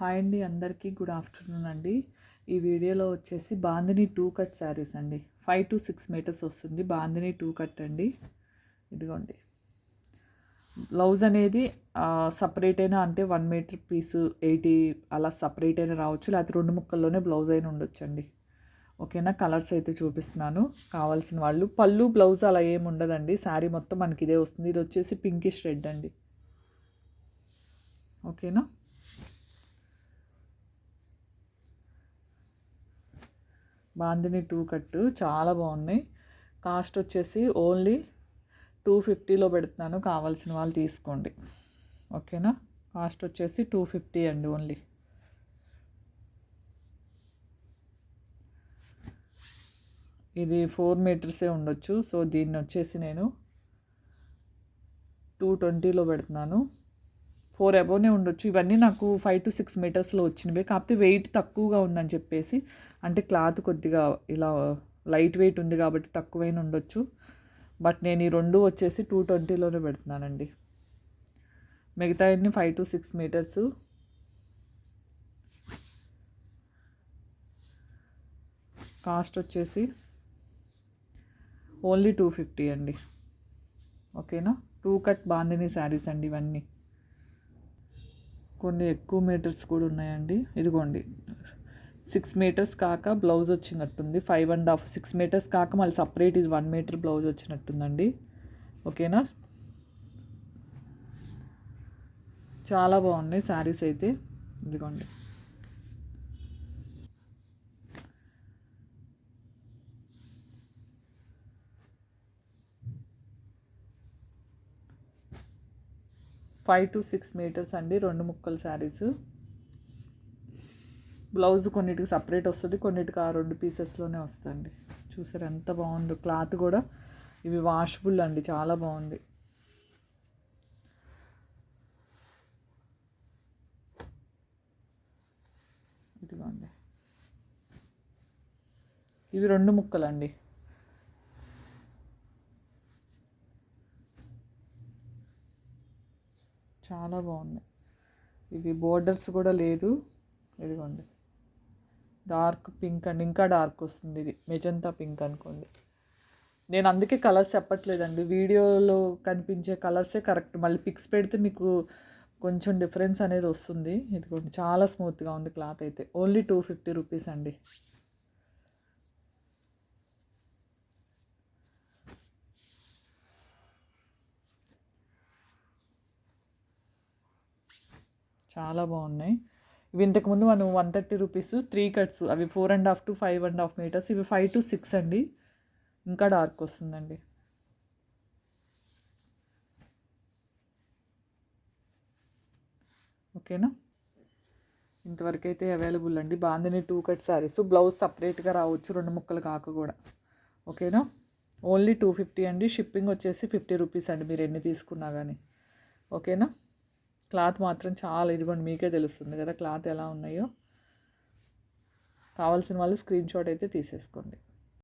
Hi అండి, అందరికీ good afternoon అండి. ఈ వీడియోలో వచ్చేసి బాందిని 2 కట్ శారీస్ అండి. 5 to 6 మీటర్స్ వస్తుంది. బాందిని 2 కట్ అండి. ఇదిగోండి, బ్లౌజ్ అనేది సపరేట్ అయినా, అంటే 1 మీటర్ పీసు 80 అలా సపరేట్ అయినా రావచ్చు, లేకపోతే 2 ముక్కల్లోనే బ్లౌజ్ అయినా ఉండొచ్చండి. ఓకేనా. కలర్స్ అయితే చూపిస్తున్నాను. కావాల్సిన వాళ్ళు పళ్ళు బ్లౌజ్ అలా ఏమి ఉండదండి. శారీ మొత్తం మనకి ఇదే వస్తుంది. ఇది వచ్చేసి పింకిష్ రెడ్ అండి. ఓకేనా. బాందిని 2 కట్ చాలా బాగున్నాయి. కాస్ట్ వచ్చేసి ఓన్లీ 250లో పెడుతున్నాను. కావాల్సిన వాళ్ళు తీసుకోండి. ఓకేనా. కాస్ట్ వచ్చేసి 250 అండి ఓన్లీ. ఇది 4 మీటర్సే ఉండొచ్చు. సో దీన్ని వచ్చేసి నేను 220లో పెడుతున్నాను. 4 అబోవ్నే ఉండొచ్చు. ఇవన్నీ నాకు 5 to 6 మీటర్స్లో వచ్చినవి. కాకపోతే వెయిట్ తక్కువగా ఉందని చెప్పేసి, అంటే క్లాత్ కొద్దిగా ఇలా లైట్ వెయిట్ ఉంది కాబట్టి తక్కువైనా ఉండొచ్చు. బట్ నేను ఈ రెండు వచ్చేసి 220లోనే పెడుతున్నానండి. మిగతా అన్ని 5 to 6 మీటర్స్. కాస్ట్ వచ్చేసి ఓన్లీ 250 అండి. ఓకేనా. 2 కట్ బాందిని శారీస్ అండి ఇవన్నీ. కొన్ని ఎక్కువ మీటర్స్ కూడా ఉన్నాయండి. ఇదిగోండి, 6 మీటర్స్ కాక బ్లౌజ్ వచ్చినట్టుంది. 5.5 6 మీటర్స్ కాక మళ్ళీ సపరేట్ ఇది 1 మీటర్ బ్లౌజ్ వచ్చినట్టుందండి. ఓకేనా. చాలా బాగున్నాయి శారీస్ అయితే. ఇదిగోండి, ఫైవ్ టు 6 మీటర్స్ అండి. 2 ముక్కల శారీస్. బ్లౌజ్ కొన్నిటికి సపరేట్ వస్తుంది, కొన్నిటికి ఆ 2 పీసెస్లోనే వస్తుంది. చూసారు ఎంత బాగుందో. క్లాత్ కూడా ఇవి వాషబుల్ అండి. చాలా బాగుంది. ఇదిగోండి, ఇవి 2 ముక్కలండి. చాలా బాగున్నాయి. ఇవి బోర్డర్స్ కూడా లేదు. ఇదిగోండి, డార్క్ పింక్ అండి. ఇంకా డార్క్ వస్తుంది. ఇది మెజంతా పింక్ అనుకోండి. నేను అందుకే కలర్స్ చెప్పట్లేదండి. వీడియోలో కనిపించే కలర్సే కరెక్ట్. మళ్ళీ పిక్స్ పెడితే మీకు కొంచెం డిఫరెన్స్ అనేది వస్తుంది. ఇదిగోండి, చాలా స్మూత్గా ఉంది క్లాత్ అయితే. ఓన్లీ 250 రూపీస్ అండి. చాలా బాగున్నాయి. ఇవి ఇంతకుముందు మనం 130 రూపీస్ 3 కట్స్, అవి 4.5 to 5.5 మీటర్స్. ఇవి 5 to 6 అండి. ఇంకా డార్క్ వస్తుందండి. ఓకేనా. ఇంతవరకు అయితే అవైలబుల్ అండి. బాందిని 2 కట్ శారీస్. బ్లౌజ్ సపరేట్గా రావచ్చు, 2 ముక్కలు కాక కూడా. ఓకేనా. ఓన్లీ 250 అండి. షిప్పింగ్ వచ్చేసి 50 రూపీస్ అండి, మీరు ఎన్ని తీసుకున్నా కానీ. ఓకేనా. క్లాత్ మాత్రం చాలా, ఇదిగోండి మీకే తెలుస్తుంది కదా క్లాత్ ఎలా ఉన్నాయో. కావాల్సిన వాళ్ళు స్క్రీన్ షాట్ అయితే తీసేసుకోండి.